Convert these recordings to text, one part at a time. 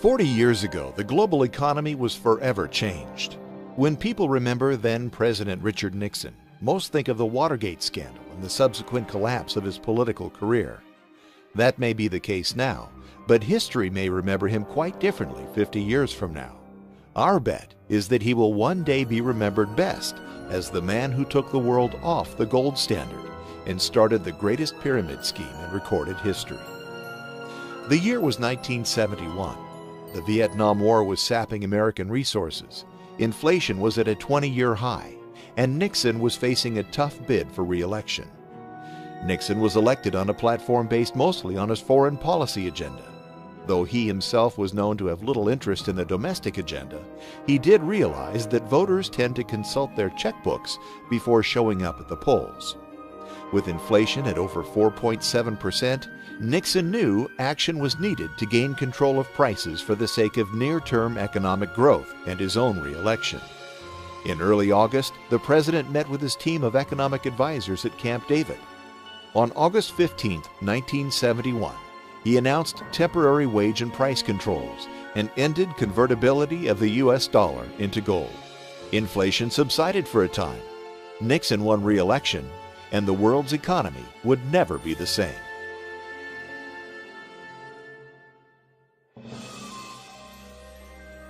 40 years ago, the global economy was forever changed. When people remember then-President Richard Nixon, most think of the Watergate scandal and the subsequent collapse of his political career. That may be the case now, but history may remember him quite differently 50 years from now. Our bet is that he will one day be remembered best as the man who took the world off the gold standard and started the greatest pyramid scheme in recorded history. The year was 1971. The Vietnam War was sapping American resources. Inflation was at a 20-year high, and Nixon was facing a tough bid for re-election. Nixon was elected on a platform based mostly on his foreign policy agenda. Though he himself was known to have little interest in the domestic agenda, he did realize that voters tend to consult their checkbooks before showing up at the polls. With inflation at over 4.7%, Nixon knew action was needed to gain control of prices for the sake of near-term economic growth and his own re-election. In early August, the president met with his team of economic advisors at Camp David. On August 15, 1971, he announced temporary wage and price controls and ended convertibility of the U.S. dollar into gold. Inflation subsided for a time. Nixon won re-election, and the world's economy would never be the same.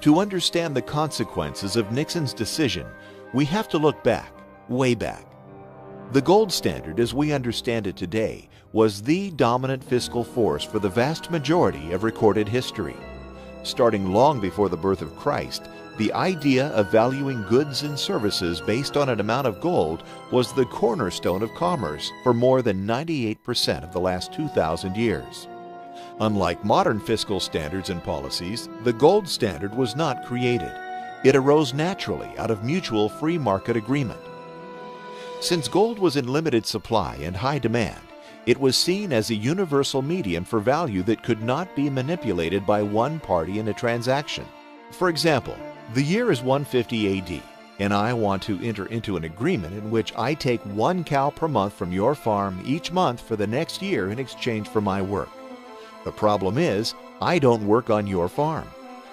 To understand the consequences of Nixon's decision, we have to look back, way back. The gold standard, as we understand it today, was the dominant fiscal force for the vast majority of recorded history. Starting long before the birth of Christ, the idea of valuing goods and services based on an amount of gold was the cornerstone of commerce for more than 98% of the last 2,000 years. Unlike modern fiscal standards and policies, the gold standard was not created. It arose naturally out of mutual free market agreement. Since gold was in limited supply and high demand, it was seen as a universal medium for value that could not be manipulated by one party in a transaction. For example, the year is 150 AD, and I want to enter into an agreement in which I take 1 cow per month from your farm each month for the next year in exchange for my work. The problem is, I don't work on your farm.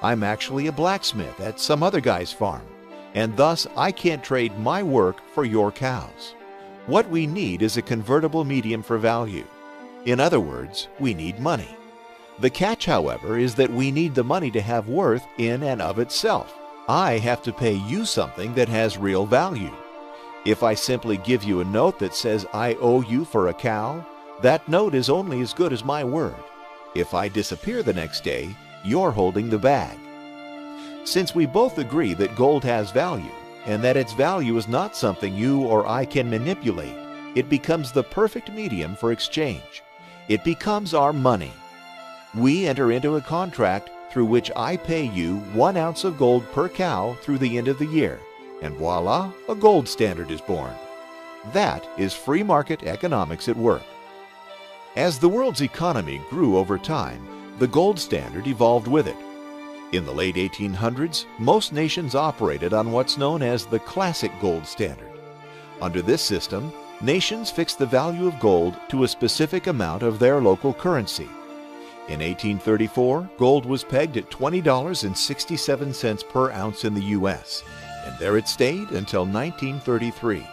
I'm actually a blacksmith at some other guy's farm, and thus I can't trade my work for your cows. What we need is a convertible medium for value. In other words, we need money. The catch, however, is that we need the money to have worth in and of itself. I have to pay you something that has real value. If I simply give you a note that says I owe you for a cow, that note is only as good as my word. If I disappear the next day, you're holding the bag. Since we both agree that gold has value, and that its value is not something you or I can manipulate, it becomes the perfect medium for exchange. It becomes our money. We enter into a contract through which I pay you 1 ounce of gold per cow through the end of the year, and voila, a gold standard is born. That is free market economics at work. As the world's economy grew over time, the gold standard evolved with it. In the late 1800s, most nations operated on what's known as the classic gold standard. Under this system, nations fixed the value of gold to a specific amount of their local currency. In 1834, gold was pegged at $20.67 per ounce in the U.S., and there it stayed until 1933.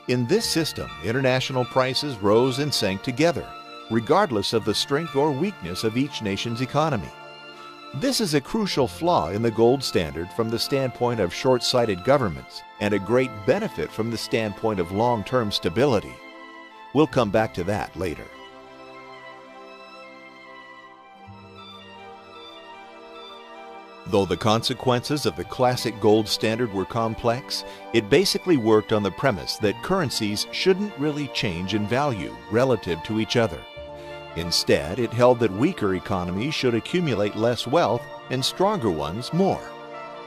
In this system, international prices rose and sank together, regardless of the strength or weakness of each nation's economy. This is a crucial flaw in the gold standard from the standpoint of short-sighted governments, and a great benefit from the standpoint of long-term stability. We'll come back to that later. Though the consequences of the classic gold standard were complex, it basically worked on the premise that currencies shouldn't really change in value relative to each other. Instead, it held that weaker economies should accumulate less wealth and stronger ones more.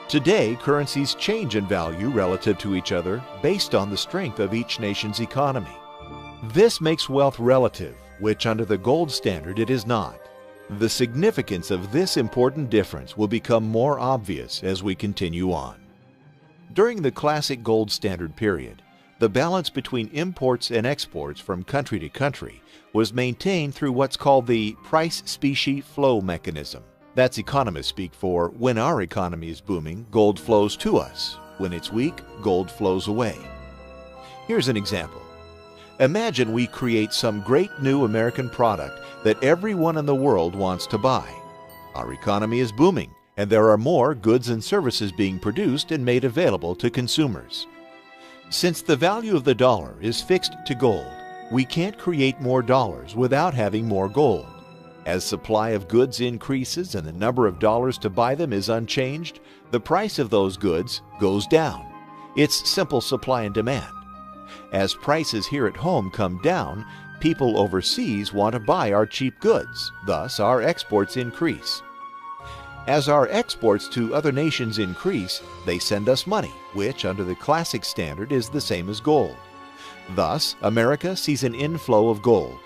Today, currencies change in value relative to each other based on the strength of each nation's economy. This makes wealth relative, which under the gold standard it is not. The significance of this important difference will become more obvious as we continue on. During the classic gold standard period, the balance between imports and exports from country to country was maintained through what's called the price-specie flow mechanism. That's economists speak for when our economy is booming, gold flows to us. When it's weak, gold flows away. Here's an example. Imagine we create some great new American product that everyone in the world wants to buy. Our economy is booming, and there are more goods and services being produced and made available to consumers. Since the value of the dollar is fixed to gold, we can't create more dollars without having more gold. As supply of goods increases and the number of dollars to buy them is unchanged, the price of those goods goes down. It's simple supply and demand. As prices here at home come down, people overseas want to buy our cheap goods, thus our exports increase. As our exports to other nations increase, they send us money, which under the classic standard is the same as gold. Thus, America sees an inflow of gold.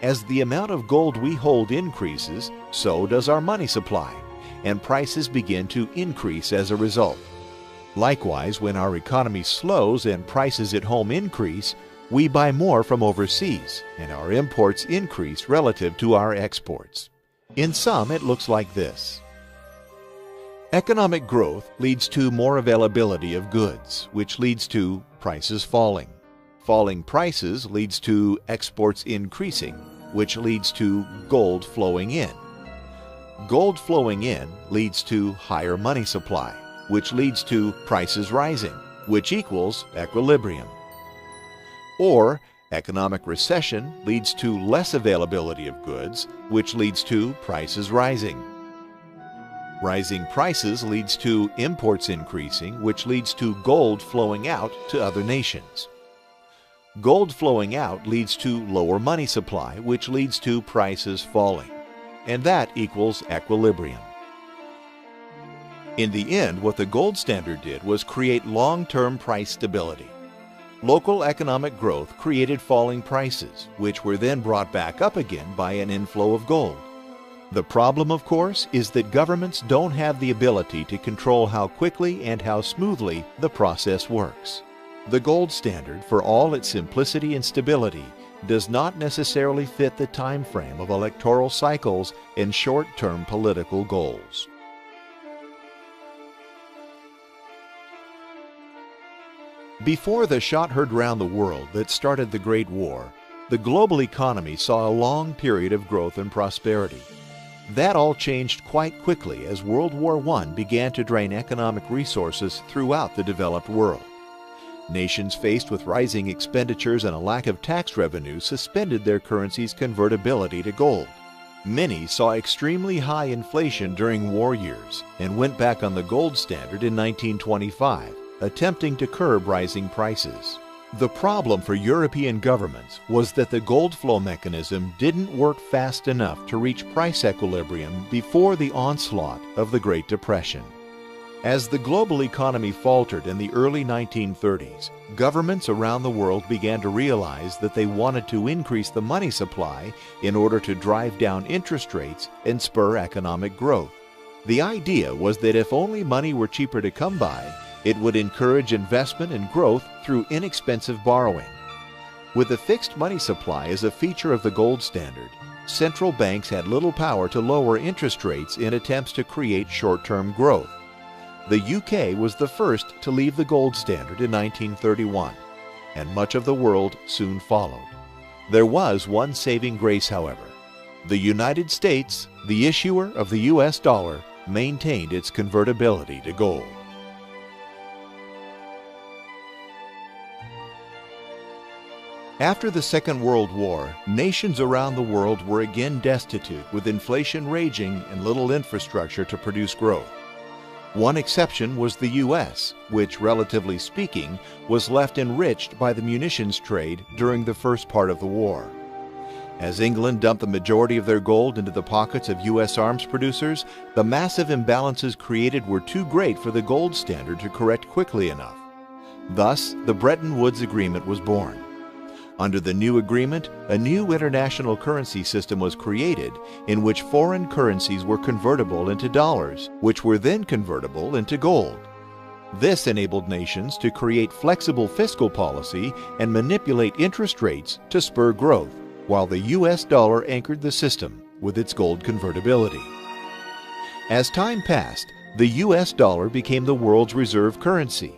As the amount of gold we hold increases, so does our money supply, and prices begin to increase as a result. Likewise, when our economy slows and prices at home increase, we buy more from overseas, and our imports increase relative to our exports. In sum, it looks like this. Economic growth leads to more availability of goods, which leads to prices falling. Falling prices leads to exports increasing, which leads to gold flowing in. Gold flowing in leads to higher money supply, which leads to prices rising, which equals equilibrium. Or economic recession leads to less availability of goods, which leads to prices rising. Rising prices leads to imports increasing, which leads to gold flowing out to other nations. Gold flowing out leads to lower money supply, which leads to prices falling. And that equals equilibrium. In the end, what the gold standard did was create long-term price stability. Local economic growth created falling prices, which were then brought back up again by an inflow of gold. The problem, of course, is that governments don't have the ability to control how quickly and how smoothly the process works. The gold standard, for all its simplicity and stability, does not necessarily fit the time frame of electoral cycles and short-term political goals. Before the shot heard round the world that started the Great War, the global economy saw a long period of growth and prosperity. That all changed quite quickly as World War I began to drain economic resources throughout the developed world. Nations faced with rising expenditures and a lack of tax revenue suspended their currency's convertibility to gold. Many saw extremely high inflation during war years and went back on the gold standard in 1925, attempting to curb rising prices. The problem for European governments was that the gold flow mechanism didn't work fast enough to reach price equilibrium before the onslaught of the Great Depression. As the global economy faltered in the early 1930s, governments around the world began to realize that they wanted to increase the money supply in order to drive down interest rates and spur economic growth. The idea was that if only money were cheaper to come by, it would encourage investment and growth through inexpensive borrowing. With a fixed money supply as a feature of the gold standard, central banks had little power to lower interest rates in attempts to create short-term growth. The UK was the first to leave the gold standard in 1931, and much of the world soon followed. There was one saving grace, however. The United States, the issuer of the US dollar, maintained its convertibility to gold. After the Second World War, nations around the world were again destitute, with inflation raging and little infrastructure to produce growth. One exception was the U.S., which, relatively speaking, was left enriched by the munitions trade during the first part of the war. As England dumped the majority of their gold into the pockets of U.S. arms producers, the massive imbalances created were too great for the gold standard to correct quickly enough. Thus, the Bretton Woods Agreement was born. Under the new agreement, a new international currency system was created in which foreign currencies were convertible into dollars, which were then convertible into gold. This enabled nations to create flexible fiscal policy and manipulate interest rates to spur growth, while the US dollar anchored the system with its gold convertibility. As time passed, the US dollar became the world's reserve currency.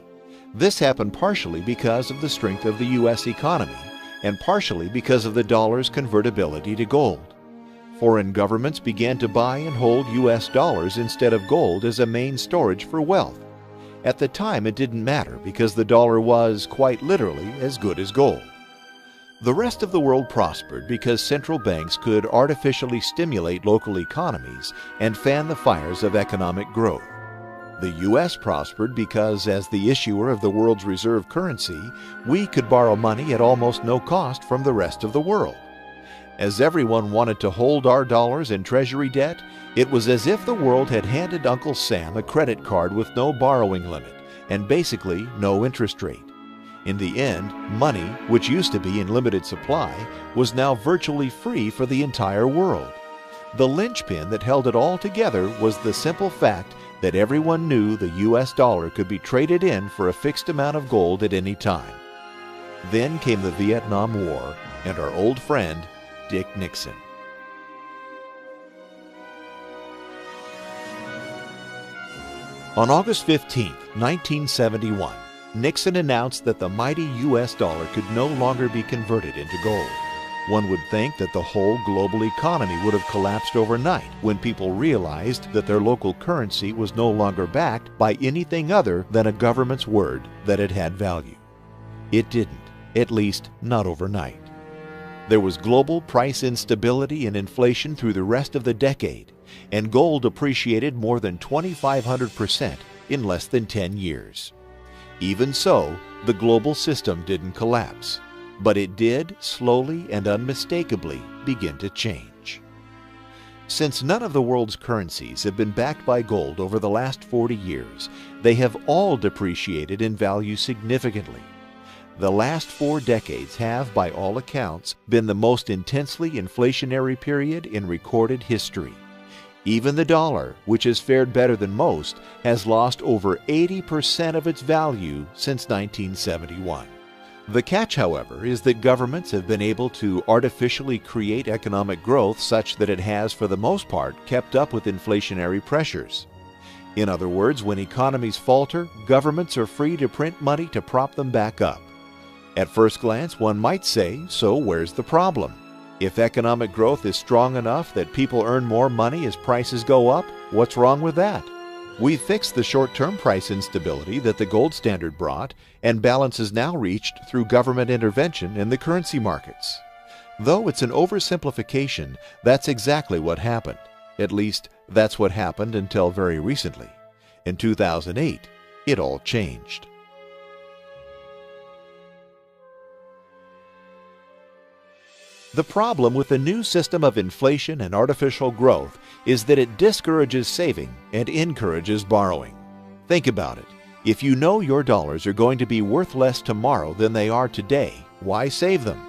This happened partially because of the strength of the US economy and partially because of the dollar's convertibility to gold. Foreign governments began to buy and hold US dollars instead of gold as a main storage for wealth. At the time, it didn't matter because the dollar was, quite literally, as good as gold. The rest of the world prospered because central banks could artificially stimulate local economies and fan the fires of economic growth. The U.S. prospered because, as the issuer of the world's reserve currency, we could borrow money at almost no cost from the rest of the world. As everyone wanted to hold our dollars in treasury debt, it was as if the world had handed Uncle Sam a credit card with no borrowing limit and basically no interest rate. In the end, money, which used to be in limited supply, was now virtually free for the entire world. The linchpin that held it all together was the simple fact that everyone knew the US dollar could be traded in for a fixed amount of gold at any time. Then came the Vietnam War and our old friend, Dick Nixon. On August 15, 1971, Nixon announced that the mighty US dollar could no longer be converted into gold. One would think that the whole global economy would have collapsed overnight when people realized that their local currency was no longer backed by anything other than a government's word that it had value. It didn't, at least not overnight. There was global price instability and inflation through the rest of the decade, and gold appreciated more than 2,500% in less than 10 years. Even so, the global system didn't collapse, but it did slowly and unmistakably begin to change. Since none of the world's currencies have been backed by gold over the last 40 years, they have all depreciated in value significantly. The last 4 decades have, by all accounts, been the most intensely inflationary period in recorded history. Even the dollar, which has fared better than most, has lost over 80% of its value since 1971. The catch, however, is that governments have been able to artificially create economic growth such that it has, for the most part, kept up with inflationary pressures. In other words, when economies falter, governments are free to print money to prop them back up. At first glance, one might say, so where's the problem? If economic growth is strong enough that people earn more money as prices go up, what's wrong with that? We've fixed the short-term price instability that the gold standard brought, and balance is now reached through government intervention in the currency markets. Though it's an oversimplification, that's exactly what happened. At least, that's what happened until very recently. In 2008, it all changed. The problem with the new system of inflation and artificial growth is that it discourages saving and encourages borrowing. Think about it. If you know your dollars are going to be worth less tomorrow than they are today, why save them?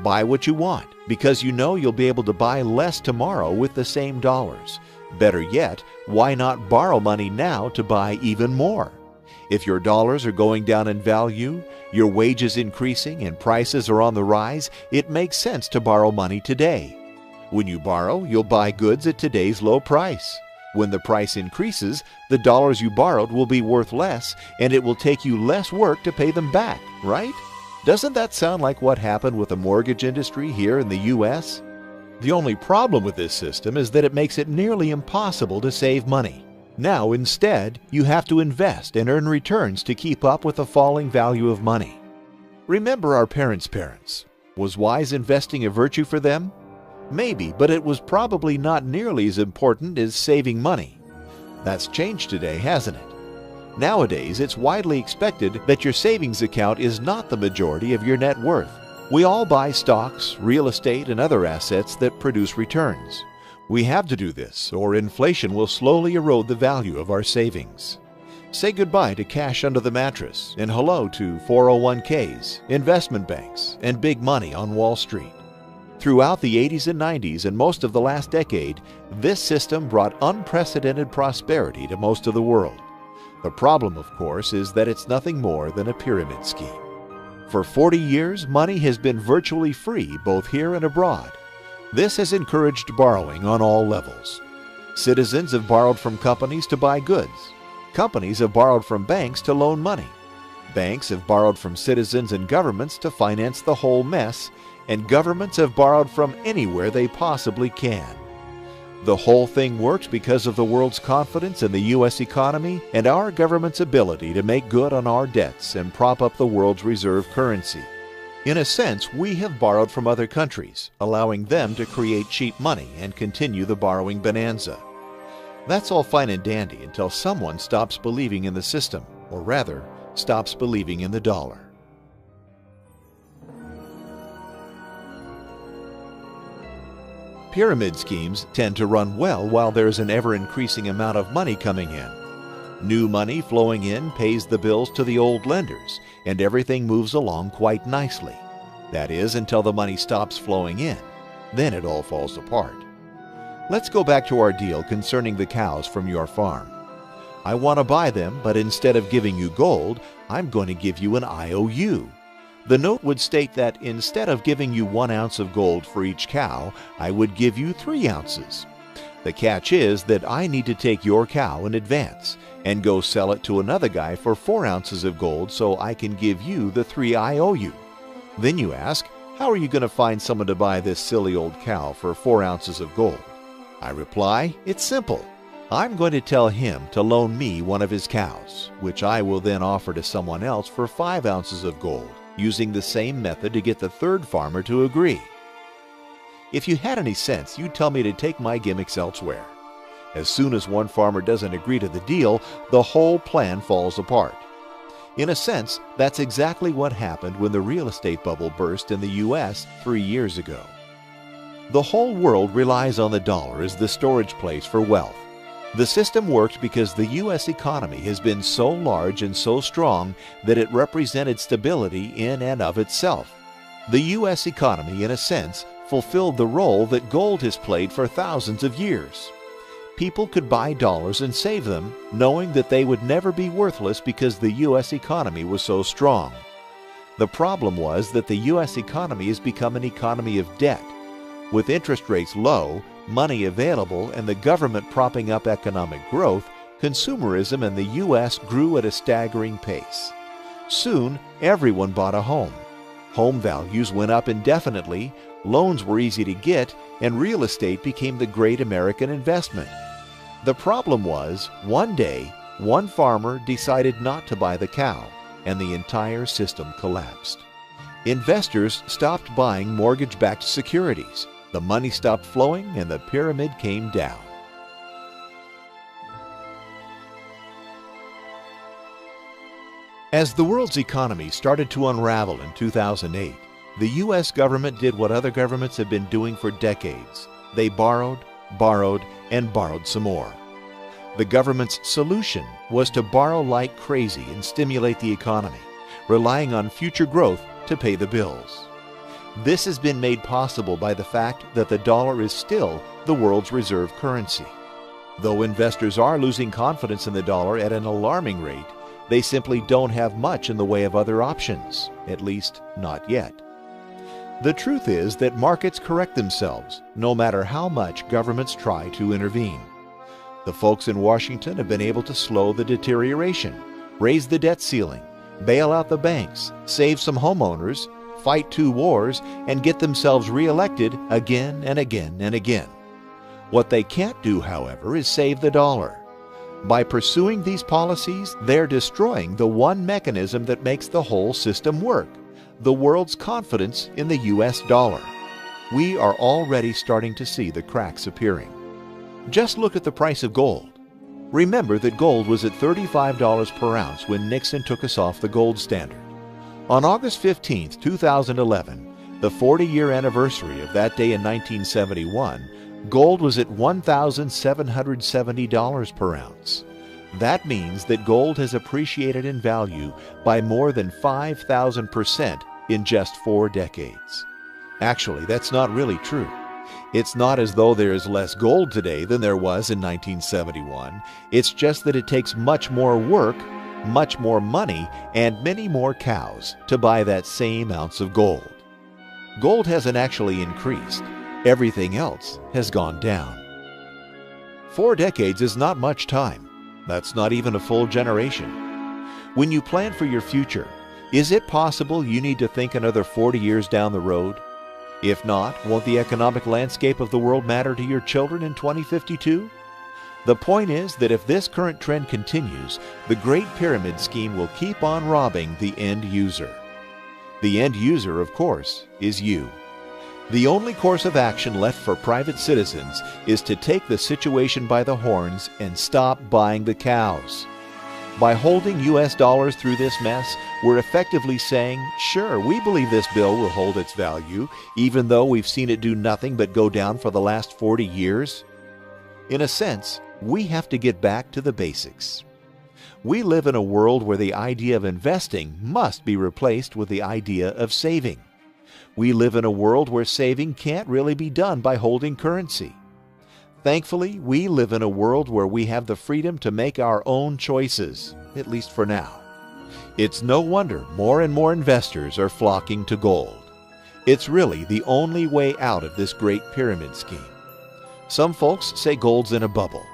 Buy what you want because you know you'll be able to buy less tomorrow with the same dollars. Better yet, why not borrow money now to buy even more? If your dollars are going down in value, your wages increasing, and prices are on the rise, it makes sense to borrow money today. When you borrow, you'll buy goods at today's low price. When the price increases, the dollars you borrowed will be worth less, and it will take you less work to pay them back, right? Doesn't that sound like what happened with the mortgage industry here in the U.S.? The only problem with this system is that it makes it nearly impossible to save money. Now, instead, you have to invest and earn returns to keep up with the falling value of money. Remember our parents' parents. Was wise investing a virtue for them? Maybe, but it was probably not nearly as important as saving money. That's changed today, hasn't it? Nowadays, it's widely expected that your savings account is not the majority of your net worth. We all buy stocks, real estate, and other assets that produce returns. We have to do this, or inflation will slowly erode the value of our savings. Say goodbye to cash under the mattress and hello to 401ks, investment banks, and big money on Wall Street. Throughout the 80s and 90s and most of the last decade, this system brought unprecedented prosperity to most of the world. The problem, of course, is that it's nothing more than a pyramid scheme. For 40 years, money has been virtually free both here and abroad. This has encouraged borrowing on all levels. Citizens have borrowed from companies to buy goods. Companies have borrowed from banks to loan money. Banks have borrowed from citizens and governments to finance the whole mess, and governments have borrowed from anywhere they possibly can. The whole thing works because of the world's confidence in the U.S. economy and our government's ability to make good on our debts and prop up the world's reserve currency. In a sense, we have borrowed from other countries, allowing them to create cheap money and continue the borrowing bonanza. That's all fine and dandy until someone stops believing in the system, or rather, stops believing in the dollar. Pyramid schemes tend to run well while there's an ever-increasing amount of money coming in. New money flowing in pays the bills to the old lenders, and everything moves along quite nicely. That is, until the money stops flowing in. Then it all falls apart. Let's go back to our deal concerning the cows from your farm. I want to buy them, but instead of giving you gold, I'm going to give you an IOU. The note would state that instead of giving you 1 ounce of gold for each cow, I would give you 3 ounces. The catch is that I need to take your cow in advance and go sell it to another guy for 4 ounces of gold so I can give you the 3 I owe you. Then you ask, how are you going to find someone to buy this silly old cow for 4 ounces of gold? I reply, it's simple. I'm going to tell him to loan me one of his cows, which I will then offer to someone else for 5 ounces of gold, using the same method to get the third farmer to agree. If you had any sense, you'd tell me to take my gimmicks elsewhere. As soon as one farmer doesn't agree to the deal, the whole plan falls apart. In a sense, that's exactly what happened when the real estate bubble burst in the U.S. 3 years ago. The whole world relies on the dollar as the storage place for wealth. The system worked because the U.S. economy has been so large and so strong that it represented stability in and of itself. The U.S. economy, in a sense, fulfilled the role that gold has played for thousands of years. People could buy dollars and save them, knowing that they would never be worthless because the U.S. economy was so strong. The problem was that the U.S. economy has become an economy of debt. With interest rates low, money available, and the government propping up economic growth, consumerism in the U.S. grew at a staggering pace. Soon, everyone bought a home. Home values went up indefinitely, loans were easy to get, and real estate became the great American investment. The problem was, one day, one farmer decided not to buy the cow, and the entire system collapsed. Investors stopped buying mortgage-backed securities. The money stopped flowing and the pyramid came down. As the world's economy started to unravel in 2008, the U.S. government did what other governments have been doing for decades. They borrowed, and borrowed some more. The government's solution was to borrow like crazy and stimulate the economy, relying on future growth to pay the bills. This has been made possible by the fact that the dollar is still the world's reserve currency. Though investors are losing confidence in the dollar at an alarming rate, they simply don't have much in the way of other options, at least not yet. The truth is that markets correct themselves, no matter how much governments try to intervene. The folks in Washington have been able to slow the deterioration, raise the debt ceiling, bail out the banks, save some homeowners, fight 2 wars, and get themselves reelected again and again and again. What they can't do, however, is save the dollar. By pursuing these policies, they're destroying the one mechanism that makes the whole system work, the world's confidence in the U.S. dollar. We are already starting to see the cracks appearing. Just look at the price of gold. Remember that gold was at $35 per ounce when Nixon took us off the gold standard. On August 15, 2011, the 40-year anniversary of that day in 1971, gold was at $1,770 per ounce. That means that gold has appreciated in value by more than 5,000% in just 4 decades. Actually, that's not really true. It's not as though there is less gold today than there was in 1971. It's just that it takes much more work, much more money, and many more cows to buy that same ounce of gold. Gold hasn't actually increased. Everything else has gone down. 4 decades is not much time. That's not even a full generation. When you plan for your future, is it possible you need to think another 40 years down the road? If not, won't the economic landscape of the world matter to your children in 2052? The point is that if this current trend continues, the Great Pyramid scheme will keep on robbing the end user. The end user, of course, is you. The only course of action left for private citizens is to take the situation by the horns and stop buying the cows. By holding US dollars through this mess, we're effectively saying, sure, we believe this bill will hold its value, even though we've seen it do nothing but go down for the last 40 years. In a sense, we have to get back to the basics. We live in a world where the idea of investing must be replaced with the idea of saving. We live in a world where saving can't really be done by holding currency. Thankfully, we live in a world where we have the freedom to make our own choices, at least for now. It's no wonder more and more investors are flocking to gold. It's really the only way out of this Great Pyramid scheme. Some folks say gold's in a bubble,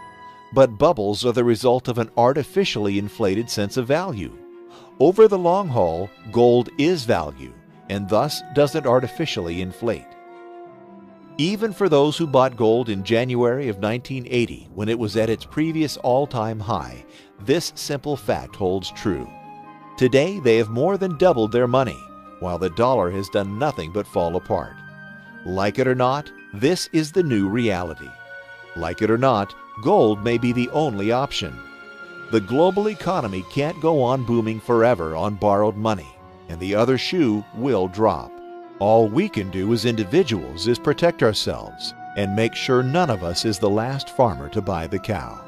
but bubbles are the result of an artificially inflated sense of value. Over the long haul, gold is value, and thus doesn't artificially inflate. Even for those who bought gold in January of 1980, when it was at its previous all-time high, this simple fact holds true. Today, they have more than doubled their money, while the dollar has done nothing but fall apart. Like it or not, this is the new reality. Like it or not, gold may be the only option. The global economy can't go on booming forever on borrowed money, and the other shoe will drop. All we can do as individuals is protect ourselves and make sure none of us is the last farmer to buy the cow.